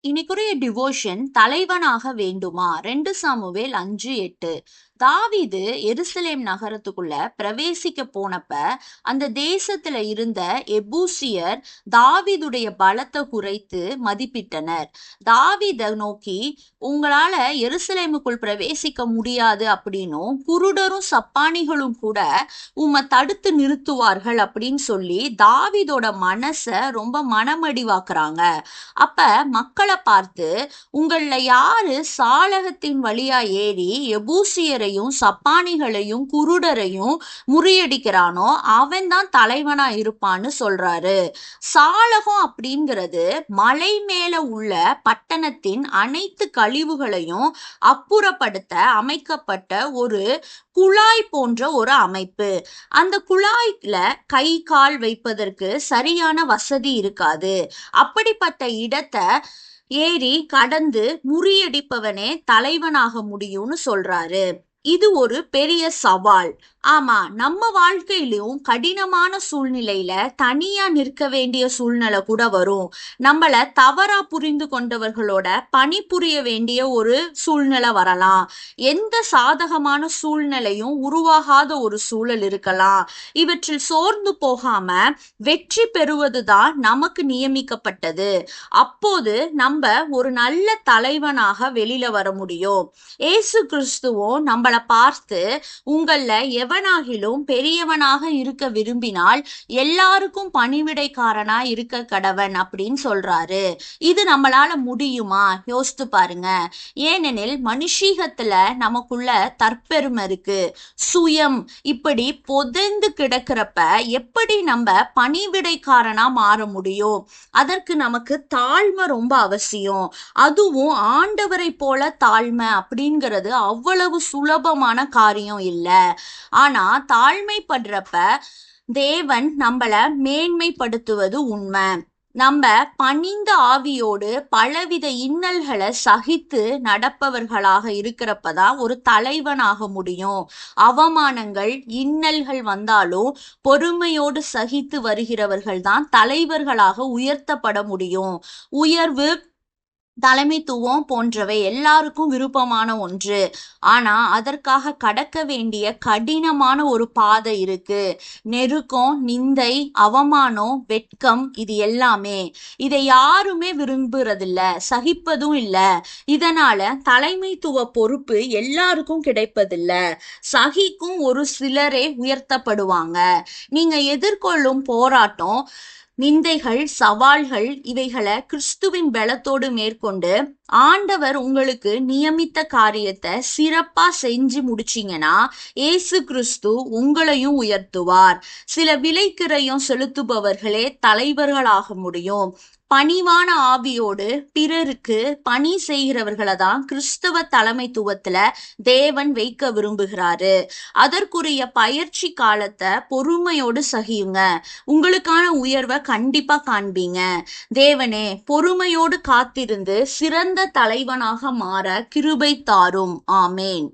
இன்னைக்குரிய devotion தலைவனாக வேண்டுமா? 2 Samuel 5:8. தாவீது எருசலேம் நகரத்துக்குள்ள பிரவேசிக்க போனப்ப அந்த தேசத்துல இருந்த எபூசியர் தாவீதுடைய பலத்தை குறைத்து மதிப்பிட்டனர். தாவீதை நோக்கி, உங்களால எருசலேமுக்குள் பிரவேசிக்க முடியாது அப்படின்னும், குருடரும் சப்பானிகளும் கூட உம்மை தடுத்து நிறுத்துவார்கள் அப்படின்னு சொல்லி தாவீதோட மனச ரொம்ப மனமடிவாக்குறாங்க. அப்ப மக்களை பார்த்து, உங்கள யாரு சாலகத்தின் வழியா ஏறி எபூசியரையும் சப்பானிகளையும் குருடரையும் முறியடிக்கிறானோ அவன் தான் தலைவனா இருப்பான்னு சொல்றாரு. சாலகம் அப்படிங்கிறது மலை மேல உள்ள பட்டணத்தின் அனைத்து கழிவுகளையும் அப்புறப்படுத்த அமைக்கப்பட்ட ஒரு குழாய் போன்ற ஒரு அமைப்பு. அந்த குழாய்ல கை கால் வைப்பதற்கு சரியான வசதி இருக்காது. அப்படிப்பட்ட இடத்தை ஏறி கடந்து முறியடிப்பவனே தலைவனாக முடியும்னு சொல்றாரு. இது ஒரு பெரிய சவால். ஆமா, நம்ம வாழ்க்கையிலும் கடினமான சூழ்நிலையில தனியா நிற்க வேண்டிய சூழ்நிலை கூட வரும். நம்மள தவறா புரிந்து கொண்டவர்களோட பணிபுரிய வேண்டிய ஒரு சூழ்நிலை வரலாம். எந்த சாதகமான சூழ்நிலையும் உருவாகாத ஒரு சூழல் இருக்கலாம். இவற்றில் சோர்ந்து போகாம வெற்றி பெறுவதுதான் நமக்கு நியமிக்கப்பட்டது. அப்போது நம்ம ஒரு நல்ல தலைவனாக வெளியில வர முடியும். ஏசு கிறிஸ்துவும் நம்மள பார்த்து, உங்கள எவனாகிலும் பெரியவனாக இருக்க விரும்பினால் எல்லாருக்கும் பணிவிடைக்காரனா இருக்க கடவன் அப்படின்னு சொல்றாரு. இது நம்மளால முடியுமா? யோசித்து பாருங்க. ஏனெனில் மனுஷீகத்துல நமக்குள்ள தற்பெருமை இருக்கு, சுயம் இப்படி பொதிந்து கிடக்கிறப்ப எப்படி நம்ம பணிவிடைக்காரனா மாற முடியும்? அதற்கு நமக்கு தாழ்மை ரொம்ப அவசியம். அதுவும் ஆண்டவரை போல தாழ்மை அப்படிங்கிறது அவ்வளவு சுலபமான காரியம் இல்லை. ஆனா தாழ்மைப்படுறப்ப தேவன் நம்மள மேன்மைப்படுத்துவது உண்மை. நம்ம பணிந்த ஆவியோடு பலவித இன்னல்களை சகித்து நடப்பவர்களாக இருக்கிறப்பதான் ஒரு தலைவனாக முடியும். அவமானங்கள் இன்னல்கள் வந்தாலும் பொறுமையோடு சகித்து வருகிறவர்கள் தான் தலைவர்களாக உயர்த்தப்பட முடியும். உயர்வு, தலைமைத்துவம் போன்றவை எல்லாருக்கும் விருப்பமான ஒன்று. ஆனா அதற்காக கடக்க வேண்டிய கடினமான ஒரு பாதை இருக்கு. நெருக்கம், நிந்தை, அவமானம், வெட்கம், இது எல்லாமே. இதை யாருமே விரும்புறதில்ல, சகிப்பதும் இல்லை. இதனால தலைமைத்துவ பொறுப்பு எல்லாருக்கும் கிடைப்பதில்ல. சகிக்கும் ஒரு சிலரே உயர்த்தப்படுவாங்க. நீங்க எதிர்கொள்ளும் போராட்டம், நிந்தைகள், சவால்கள் இவைகளை கிறிஸ்துவின் பலத்தோடு மேற்கொண்டு ஆண்டவர் உங்களுக்கு நியமித்த காரியத்தை சிறப்பா செஞ்சு முடிச்சிங்கன்னா ஏசு கிறிஸ்து உங்களையும் உயர்த்துவார். சில விலைக்கிரயம் செலுத்துபவர்களே தலைவர்களாக முடியும். பணிவான ஆவியோடு பிறருக்கு பணி செய்கிறவர்களை தான் கிறிஸ்தவ தலைமைத்துவத்துல தேவன் வைக்க விரும்புகிறாரு. அதற்குரிய பயிற்சி காலத்தை பொறுமையோடு சகியுங்க. உங்களுக்கான உயர்வை கண்டிப்பா காண்பீங்க. தேவனே, பொறுமையோடு காத்திருந்து சிறந்த தலைவனாக மாற கிருபை தாரும். ஆமேன்.